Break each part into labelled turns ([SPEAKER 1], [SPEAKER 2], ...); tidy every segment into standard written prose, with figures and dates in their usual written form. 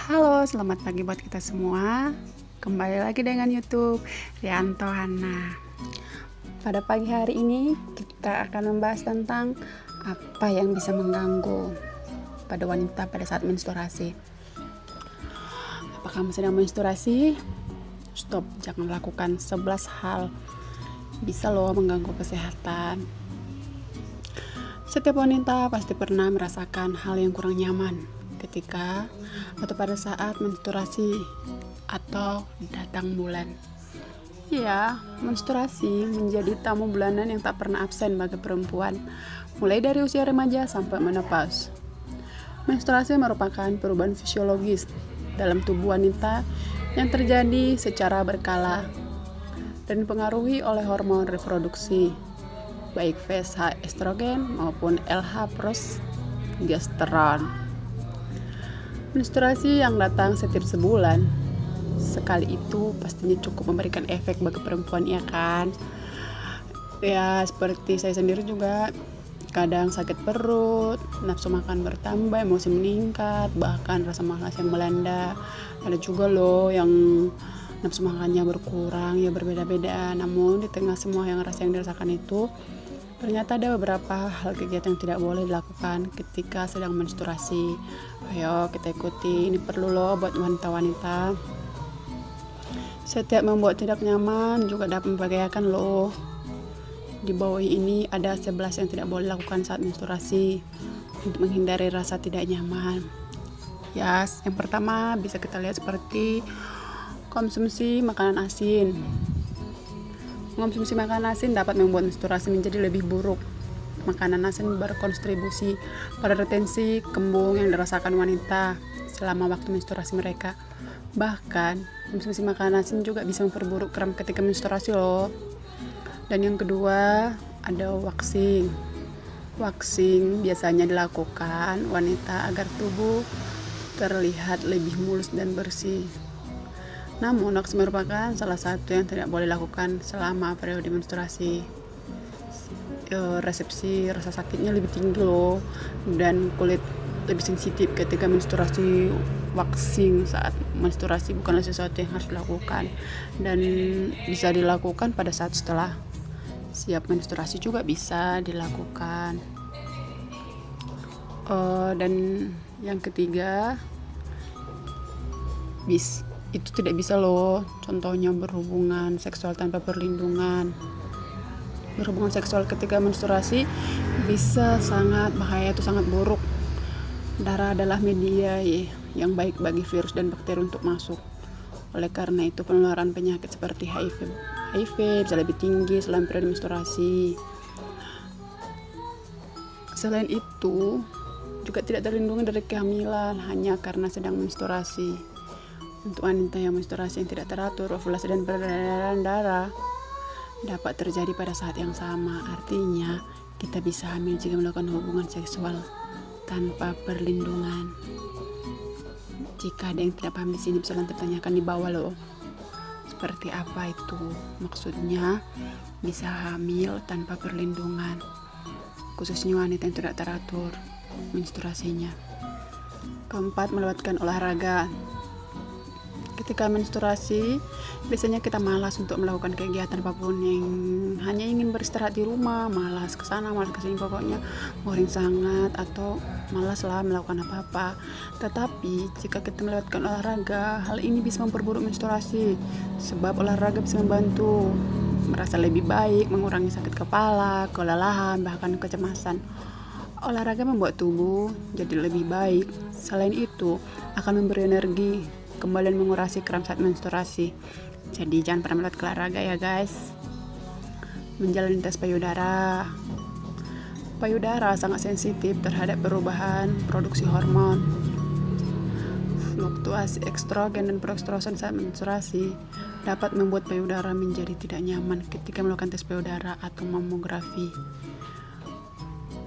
[SPEAKER 1] Halo, selamat pagi buat kita semua. Kembali lagi dengan YouTube Rianto Hana. Pada pagi hari ini kita akan membahas tentang apa yang bisa mengganggu pada wanita pada saat menstruasi. Apakah kamu sedang menstruasi? Stop, jangan lakukan 11 hal. Bisa loh mengganggu kesehatan. Setiap wanita pasti pernah merasakan hal yang kurang nyaman ketika atau pada saat menstruasi atau datang bulan. Ya, menstruasi menjadi tamu bulanan yang tak pernah absen bagi perempuan, mulai dari usia remaja sampai menopause. Menstruasi merupakan perubahan fisiologis dalam tubuh wanita yang terjadi secara berkala dan dipengaruhi oleh hormon reproduksi, baik FSH estrogen maupun LH progesteron. Menstruasi yang datang setiap sebulan sekali itu pastinya cukup memberikan efek bagi perempuan, ya kan? Ya, seperti saya sendiri juga kadang sakit perut, nafsu makan bertambah, emosi meningkat, bahkan rasa malas yang melanda. Ada juga loh yang nafsu makannya berkurang, ya berbeda-beda. Namun di tengah semua yang dirasakan itu, ternyata ada beberapa hal kegiatan yang tidak boleh dilakukan ketika sedang menstruasi. Ayo kita ikuti, ini perlu loh buat wanita-wanita. Setiap membuat tidak nyaman juga dapat membahayakan loh. Di bawah ini ada 11 yang tidak boleh dilakukan saat menstruasi untuk menghindari rasa tidak nyaman. Yes, yang pertama bisa kita lihat seperti konsumsi makanan asin. Mengonsumsi makanan asin dapat membuat menstruasi menjadi lebih buruk. Makanan asin berkontribusi pada retensi kembung yang dirasakan wanita selama waktu menstruasi mereka. Bahkan, konsumsi makanan asin juga bisa memperburuk kram ketika menstruasi loh. Dan yang kedua, ada waxing. Waxing biasanya dilakukan wanita agar tubuh terlihat lebih mulus dan bersih. Namun, waxing merupakan salah satu yang tidak boleh dilakukan selama periode menstruasi. Resepsi rasa sakitnya lebih tinggi loh, dan kulit lebih sensitif ketika menstruasi. Waxing saat menstruasi bukanlah sesuatu yang harus dilakukan, dan bisa dilakukan pada saat setelah siap menstruasi juga bisa dilakukan. Dan yang ketiga, itu tidak bisa loh, contohnya berhubungan seksual tanpa perlindungan. Berhubungan seksual ketika menstruasi bisa sangat bahaya, itu sangat buruk. Darah adalah media yang baik bagi virus dan bakteri untuk masuk. Oleh karena itu penularan penyakit seperti HIV bisa lebih tinggi selain periode menstruasi. Selain itu juga tidak terlindungi dari kehamilan hanya karena sedang menstruasi. Untuk wanita yang menstruasi yang tidak teratur, ovulasi dan peredaran darah dapat terjadi pada saat yang sama. Artinya, kita bisa hamil jika melakukan hubungan seksual tanpa perlindungan. Jika ada yang tidak paham di sini, bisa lanjut tanyakan di bawah loh. Seperti apa itu? Maksudnya, bisa hamil tanpa perlindungan, khususnya wanita yang tidak teratur menstruasinya. Keempat, melewatkan olahraga. Ketika menstruasi, biasanya kita malas untuk melakukan kegiatan apapun, yang hanya ingin beristirahat di rumah, malas kesana, malas kesini, pokoknya boring sangat, atau malas lah melakukan apa-apa. Tetapi jika kita melewatkan olahraga, hal ini bisa memperburuk menstruasi, sebab olahraga bisa membantu merasa lebih baik, mengurangi sakit kepala, kelelahan, bahkan kecemasan. Olahraga membuat tubuh jadi lebih baik. Selain itu, akan memberi energi kembali mengurangi kram saat menstruasi. Jadi jangan pernah melewatkan olahraga ya guys. Menjalani tes payudara. Payudara sangat sensitif terhadap perubahan produksi hormon. Fluktuasi estrogen dan progesteron saat menstruasi dapat membuat payudara menjadi tidak nyaman ketika melakukan tes payudara atau mamografi.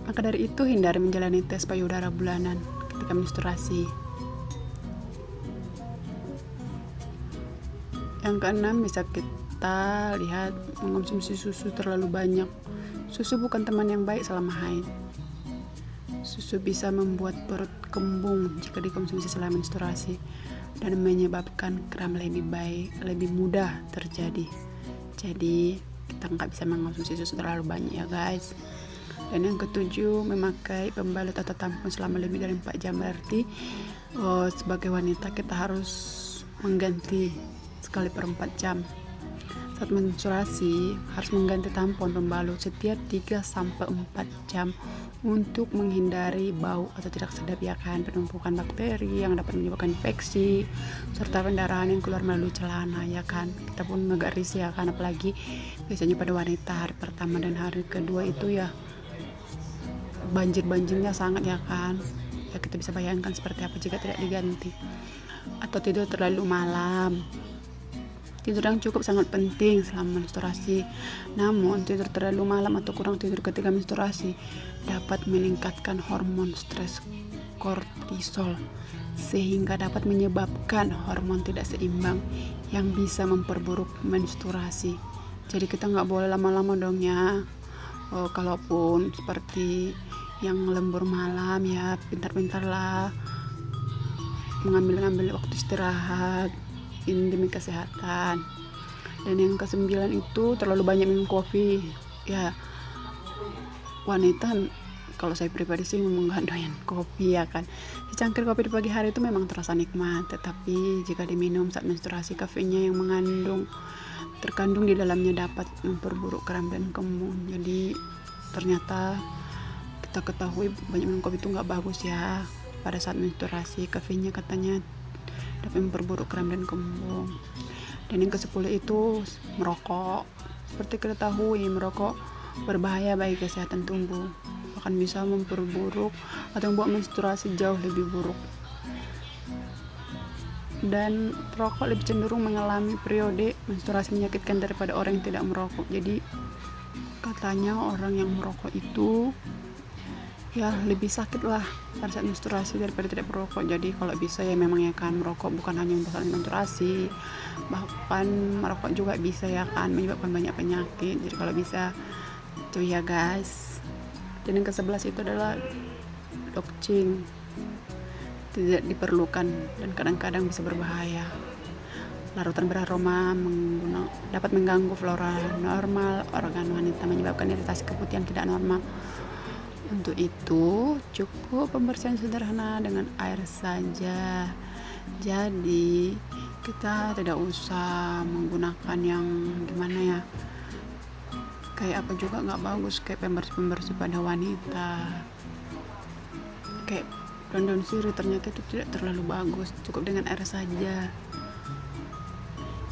[SPEAKER 1] Maka dari itu hindari menjalani tes payudara bulanan ketika menstruasi. Yang keenam, bisa kita lihat mengonsumsi susu terlalu banyak. Susu bukan teman yang baik selama haid. Susu bisa membuat perut kembung jika dikonsumsi selama menstruasi dan menyebabkan kram lebih mudah terjadi. Jadi kita nggak bisa mengonsumsi susu terlalu banyak ya guys. Dan yang ketujuh, memakai pembalut atau tampon selama lebih dari 4 jam. Berarti sebagai wanita kita harus mengganti sekali per 4 jam. Saat menstruasi harus mengganti tampon pembalut setiap 3-4 jam untuk menghindari bau atau tidak sedap ya kan, penumpukan bakteri yang dapat menyebabkan infeksi serta pendarahan yang keluar melalui celana ya kan. Kita pun agak risih ya kan, apalagi biasanya pada wanita hari pertama dan hari kedua itu ya banjirnya sangat ya kan. Ya kita bisa bayangkan seperti apa jika tidak diganti. Atau tidur terlalu malam. Tidur yang cukup sangat penting selama menstruasi. Namun, tidur terlalu malam atau kurang tidur ketika menstruasi dapat meningkatkan hormon stres kortisol sehingga dapat menyebabkan hormon tidak seimbang yang bisa memperburuk menstruasi. Jadi kita nggak boleh lama-lama dong ya. Kalaupun seperti yang lembur malam ya, pintar-pintarlah mengambil waktu istirahat. Ini demi kesehatan. Dan yang ke-9 itu terlalu banyak minum kopi. Ya, wanita kalau saya pribadi sih memang nggak doyan kopi ya kan. Secangkir kopi di pagi hari itu memang terasa nikmat, tetapi jika diminum saat menstruasi, kafeinnya yang terkandung di dalamnya dapat memperburuk kram dan kembung. Jadi ternyata kita ketahui banyak minum kopi itu nggak bagus ya pada saat menstruasi. Kafeinnya katanya dapat memperburuk kram dan kembung. Dan yang ke-10 itu merokok. Seperti kita ketahui, merokok berbahaya bagi kesehatan tubuh, bahkan bisa memperburuk atau membuat menstruasi jauh lebih buruk. Dan perokok lebih cenderung mengalami periode menstruasi menyakitkan daripada orang yang tidak merokok. Jadi katanya orang yang merokok itu ya lebih sakit lah pada saat menstruasi daripada tidak merokok. Jadi kalau bisa ya memang ya kan, merokok bukan hanya untuk menstruasi, bahkan merokok juga bisa ya kan menyebabkan banyak penyakit. Jadi kalau bisa itu ya guys. Dan yang ke-11 itu adalah doxing. Tidak diperlukan dan kadang-kadang bisa berbahaya. Larutan beraroma dapat mengganggu flora normal organ wanita, menyebabkan iritasi keputihan tidak normal. Untuk itu cukup pembersihan sederhana dengan air saja. Jadi kita tidak usah menggunakan yang gimana ya, kayak apa juga nggak bagus, kayak pembersih pada wanita, kayak daun sirih, ternyata itu tidak terlalu bagus. Cukup dengan air saja.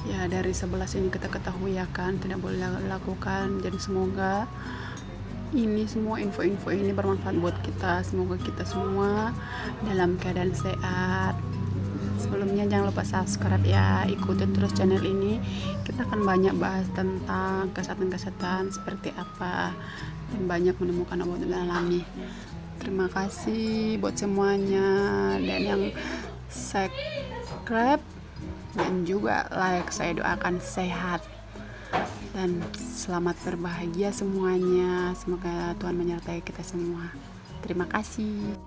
[SPEAKER 1] Ya dari 11 ini kita ketahui ya kan, tidak boleh lakukan. Dan semoga ini semua info-info ini bermanfaat buat kita. Semoga kita semua dalam keadaan sehat. Sebelumnya jangan lupa subscribe ya, ikutin terus channel ini. Kita akan banyak bahas tentang kesehatan seperti apa dan banyak menemukan obat alami. Terima kasih buat semuanya, dan yang subscribe dan juga like, saya doakan sehat dan selamat berbahagia semuanya. Semoga Tuhan menyertai kita semua. Terima kasih.